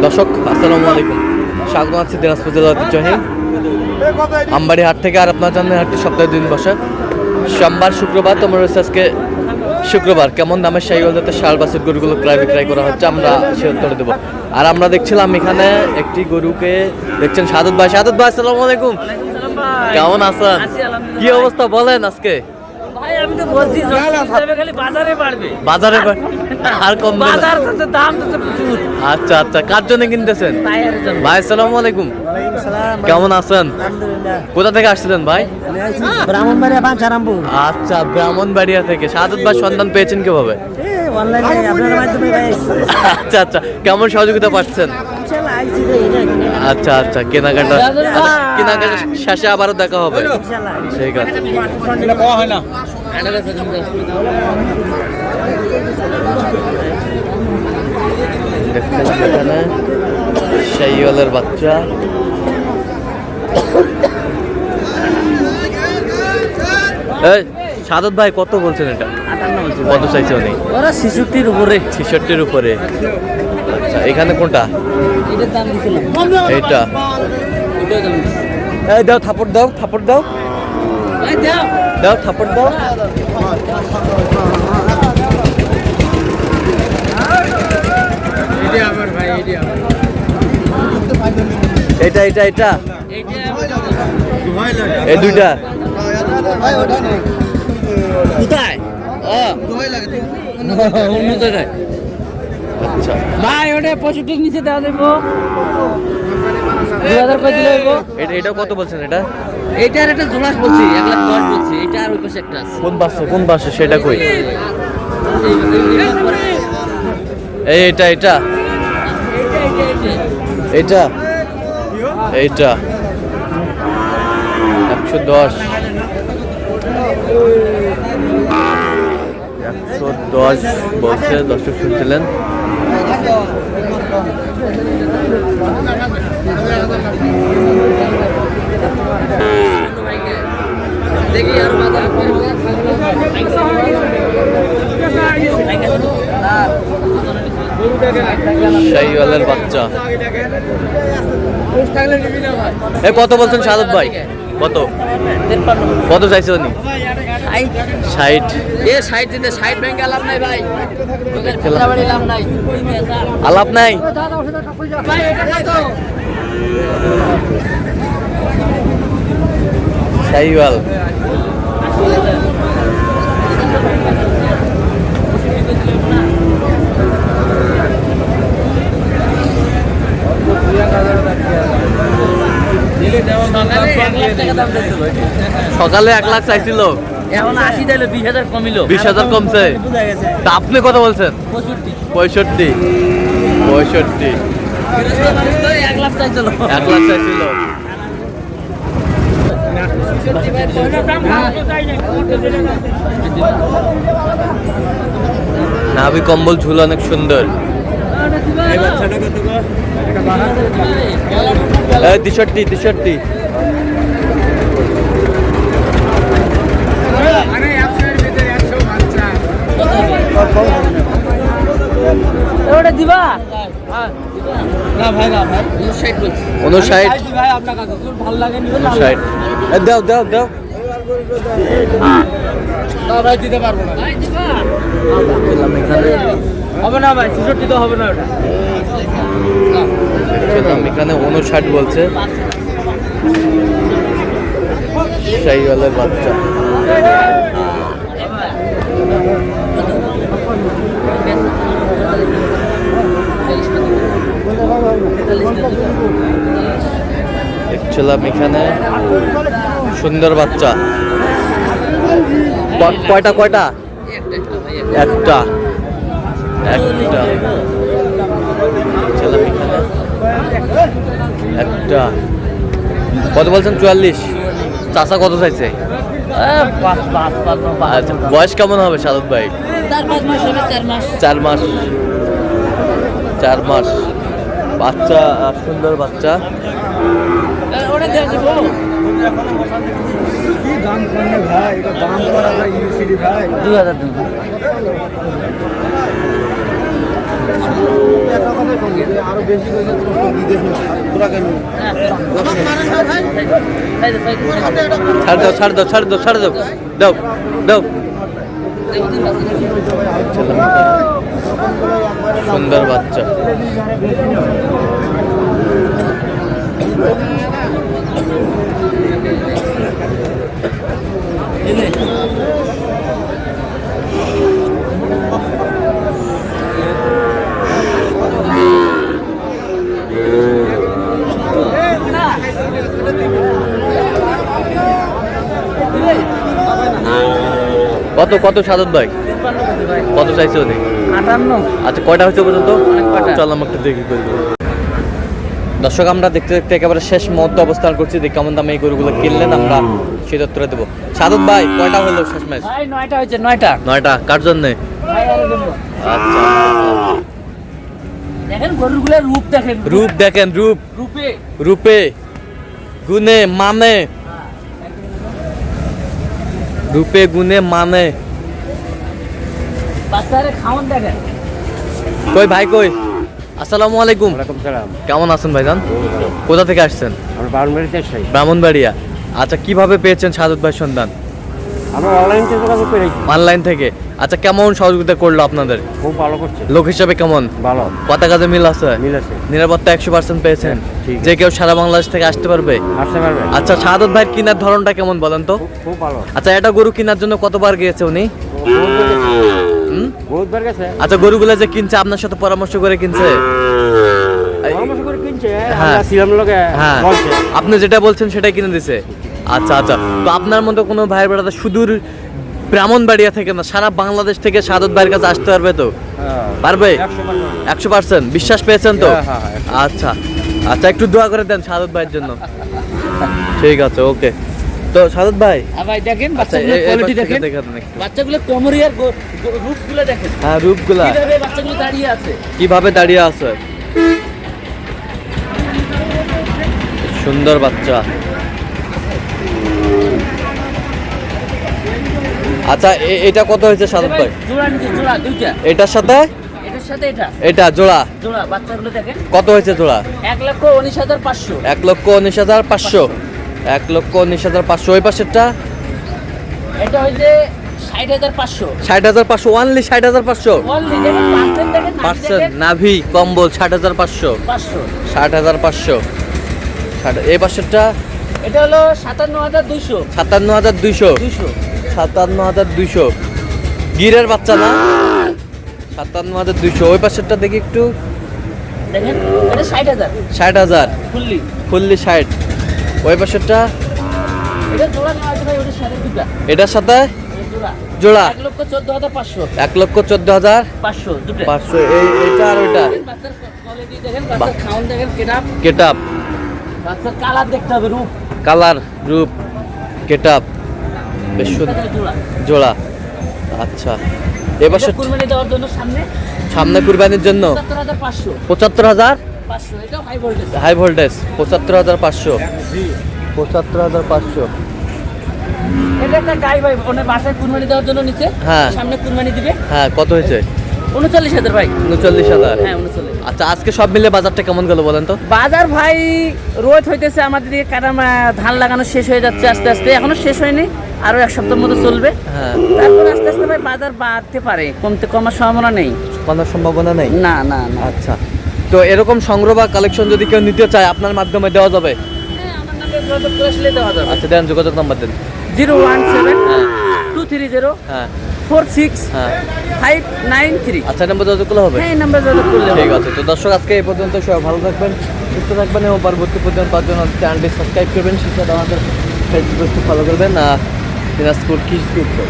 দর্শক আসসালামু আলাইকুম, স্বাগত আছি দিনাজপুর জেলার ঐতিহ্যবাহী আমবাড়ি হাট থেকে। আর আপনার জানেন হাটটি সপ্তাহে 2 দিন বসে, সোমবার শুক্রবার। তোমরা রয়েছে আজকে শুক্রবার। কেমন দামের শাহিওয়াল জাতের ষাঁড় বাছুর গরুগুলো ক্রয় বিক্রয় করা হচ্ছে আমরা সে উত্তর দেবো। আর আমরা দেখছিলাম এখানে একটি গরুকে দেখছেন সাদত ভাই। সাদত ভাই আসসালামু আলাইকুম, কেমন আছেন? কি অবস্থা বলেন আজকে? ভাই আমি তো বলছি খালি বাজারে বাড়বে, বাজারে আর কম বাজার তো দাম তো প্রচুর। আচ্ছা আচ্ছা, কার জন্য কিনতেছেন? ভাই আসসালামু আলাইকুম, কেমন আছেন? কোথা থেকে আসছিলেন ভাই? ব্রাহ্মণবাড়িয়া বাঞ্ছারামপুর। আচ্ছা, ব্রাহ্মণবাড়িয়া থেকে। সাদত ভাই সন্ধান পেয়েছেন কিভাবে? অনলাইনে আপনার মাধ্যমে ভাই। আচ্ছা আচ্ছা, কেমন সহযোগিতা পাচ্ছেন? আচ্ছা আচ্ছা, কেনাকাটা শেষে আবারও দেখা হবে। ঠিক আছে। দেখছিলাম এখানে শাহিওয়ালের বাচ্চা। এই সাদত ভাই কত বলছেন এটা? কত চাইছে উনি? ওরা 66-র উপরে। 66-র উপরে। আচ্ছা, এখানে কোনটা? এটার দাম দিছিলাম এইটা। এটার দাম দিছি। এই দাও, থাপড় দাও, থাপড় দাও, এই দাও দাও থাপড় দাও। এটা আমার ভাই, এটা আমার। এটা এটা এটা এইটা এই দুইটা কোথায়? অন্য জায়গায়। আচ্ছা ভাই ওটা 65 নিচে দেওয়া দেবো, 2000 করে দিলে হইব। এটা কত বলছেন? এটা এইটার একটা জোলাস বলছি 1,10,000 বলছি। এটা আর ওই পাশে একটা আছে। কোন পাশে সেটা কই? এই এটা এটা এটা এইটা 110 বলছে। দর্শক শুনছিলেন। দেখি আর বাজার শাহিওয়ালের বাচ্চা। এ কত বলছেন সাদত ভাই? কত কত চাইছে উনি? 60। এ 60 দিতে 60 ব্যাংক আলাপ নাই ভাই, লাভ নাই, আলাপ নাই। শাহিওয়াল সকালে 1 লাখ চাইছিল, এখন 80 দিল, 20,000 কমিলো। 20,000 কমছে। তা আপনি কত বলছেন? 65। 65 1 লাখ চাইছিল। 1 লাখ চাইছিল। নাভি কম্বল ঝুল অনেক সুন্দর। 63। ওটা দিবা না ভাই, না ভাই 59 বলছি। 59 ভাই আপনার কাছে ভালো লাগে নি? 59। দাও দাও দাও। না ভাই দিতে পারবো না। ভাই দিবা হবে না ভাই, 66 তো হবে না। ওটা এখানে 59 বলছে। শাহিওয়ালের বাচ্চা। দেখছিলাম এখানে সুন্দর বাচ্চা। কয়টা কয়টা? একটা দেখছিলাম এখানে একটা। কত বলছেন? 44। চাচা কত চাইছে? আচ্ছা, বয়স কেমন হবে সাদত ভাই? 4-5 মাস হবে। 4 মাস। 4 মাস বাচ্চা, সুন্দর বাচ্চা। ওটা দিয়ে দিব। কি দাম করলে ভাই? এটা দাম করা ভাই, ইউসিডি ভাই 2000 দিন। আরো বেশি করে তোরা কেন ছাড় দাও দাও দাও সুন্দর বাচ্চা। কত কত সাদত ভাই কত চাইছে ওদের? 58। আচ্ছা কয়টা হয়েছে পর্যন্ত? কয়টা? চল আমরা একটু দেখি করবো। দর্শক আমরা দেখতে দেখতে একেবারে শেষ মুহূর্তে অবস্থান করছি, দেখি কেমন দামে এই গরুগুলো কিনলেন আমরা সেই তত্ত্বটা দেবো। সাদত ভাই কয়টা হলো শেষ ম্যাচ? ভাই 9টা হয়েছে 9টা। 9টা কার জন্যে? ভাই আরে দেবো। আচ্ছা দেখেন গরুগুলোর রূপ দেখেন। রূপ দেখেন, রূপ রূপে রূপে গুণে মানে, রূপে গুণে মানে। বাচ্চারে খাওয়ান দেখেন। কই ভাই কই? আসসালামু আলাইকুম। ওয়ালাইকুম সালাম। কেমন আছেন ভাইজান? কোথা থেকে আসছেন? আমরা বারুমারিতে আসছি। ব্রাহ্মণবাড়িয়া। আচ্ছা কিভাবে পেয়েছেন সাদত ভাই সন্ধান? আমরা অনলাইন থেকে যোগাযোগ করেছি। অনলাইন থেকে। আচ্ছা কেমন সহযোগিতা করলো আপনাদের? খুব ভালো করছে। লোক হিসাবে কেমন? ভালো কথা কাজে মিল আছে? মিল আছে। নিরাপত্তা 100% পেয়েছেন? ঠিক আছে। যে কেউ সারা বাংলাদেশ থেকে আসতে পারবে? আসতে পারবে। আচ্ছা সাদত ভাইয়ের কেনার ধরনটা কেমন বলেন তো? খুব ভালো। আচ্ছা এটা গরু কেনার জন্য কতবার গিয়েছে উনি? হুম? বহুত বার গেছে। আচ্ছা গরুগুলো যে কিনছে আপনার সাথে পরামর্শ করে কিনছে? পরামর্শ করে কিনছে। হ্যাঁ। আমরা ছিলাম লগে হ্যাঁ বলছে। আপনি যেটা বলছেন সেটাই কিনে দিছে। আচ্ছা আচ্ছা, তো আপনার মতো কোনো ভাই বেড়াতে সুদূর ব্রাহ্মণবাড়িয়া থেকে না সারা বাংলাদেশ থেকে সাদত ভাইয়ের কাছে আসতে পারবে তো? হ্যাঁ। পারবে? 100%। 100% বিশ্বাস পেয়েছেন তো? হ্যাঁ, হ্যাঁ, হ্যাঁ। আচ্ছা আচ্ছা একটু দোয়া করে দেন সাদত ভাইয়ের জন্য। ঠিক আছে ওকে। তো সাদত ভাই ভাই দেখেন আচ্ছা বাচ্চাগুলোর কোয়ালিটি দেখেন। দেখান একটু। বাচ্চাগুলো কোমরিয়ার রূপগুলো দেখেন। হ্যাঁ রূপগুলা কিভাবে বাচ্চাগুলো দাঁড়িয়ে আছে। কিভাবে দাঁড়িয়ে আছে, সুন্দর বাচ্চা। আচ্ছা এটা কত হয়েছে সাদত ভাই? জোড়া নিচে জোড়া দুইটা। এটার সাথে এটার সাথে এটা এটা জোড়া জোড়া বাচ্চাগুলো দেখেন। কত হয়েছে জোড়া? 1,19,500। 1,19,500। 1,19,500। ওই পাশেরটা এটা হইছে 60,500। 60,500। ওনলি 60,500 অনলি দেখেন পার্সেন্ট দেখেন নাভি পার্সেন্ট দেখেন। নাভি কম্বল 60,500। 500। 60,500। এই পাশেরটা এটা হলো 57,200। 57,200। 200 57,200 গিরের বাচ্চা না? 57,200। ওই পাশেরটা দেখি একটু। দেখেন এটা 60,000 60,000 ফুললি। ফুললি 60। ওই পাশেরটা এটা জোড়া নেওয়া আছে ভাই, ওটার সাথে দুটা। এটার সাথে এটা জোড়া জোড়া 1,14,500। 1,14,500। দুটো। এইটা আর ওইটা বাচ্চার কোয়ালিটি দেখেন, বাচ্চার খাওন দেখেন, কেটাপ, গেটআপ বাচ্চার কালার দেখতে হবে, রূপ। কালার রূপ গেটআপ বেশ এটা সুন্দর জোড়া। জোড়া। আচ্ছা এবার এটা কুরবানি দেওয়ার জন্য সামনে সামনে কুরবানির জন্য 75,500। 75,000 500 এটাও হাই ভোল্টেজ। High voltage 75,500। 75,500। এটা একটা গাই ভাই, ওনে বাসায় কুরবানি দেওয়ার জন্য নিচে। হ্যাঁ। সামনে কুরবানি দিবে। হ্যাঁ কত হয়েছে? 39,000 ভাই। 39,000। হ্যাঁ 39। আচ্ছা আজকে সব মিলে বাজারটা কেমন গেল বলেন তো? বাজার ভাই রোদ হইতেছে আমাদের দিকে, কারণ ধান লাগানো শেষ হয়ে যাচ্ছে আস্তে আস্তে, এখনো শেষ হয়নি, আরো এক সপ্তাহের মতো চলবে। হ্যাঁ তারপর আস্তে আস্তে ভাই বাজার বাড়তে পারে, কমার সম্ভাবনা নেই। কোনো সম্ভাবনা নেই। না না না। আচ্ছা তো এরকম সংগ্রহ বা কালেকশন যদি কেউ নিতে চায় আপনার মাধ্যমে দেওয়া যাবে? হ্যাঁ, আমার নামে যোগাযোগ করে আসলে দেওয়া যাবে। আচ্ছা দেন যোগাযোগ নাম্বার দেন। 017-230-4693। হ্যাঁ হ্যাঁ। আচ্ছা নাম্বার যোগাযোগ করলে হবে? হ্যাঁ এই নাম্বার যোগাযোগ করলে ঠিক আছে। তো দর্শক আজকে এই পর্যন্ত, সবাই ভালো থাকবেন, সুস্থ থাকবেন এবং পরবর্তী পর্যন্ত পাওয়ার জন্য চ্যানেলটি সাবস্ক্রাইব করবেন, সেটা আমাদের ফেসবুক ফলো করবেন। দিনাজপুর কৃষি উত্তর।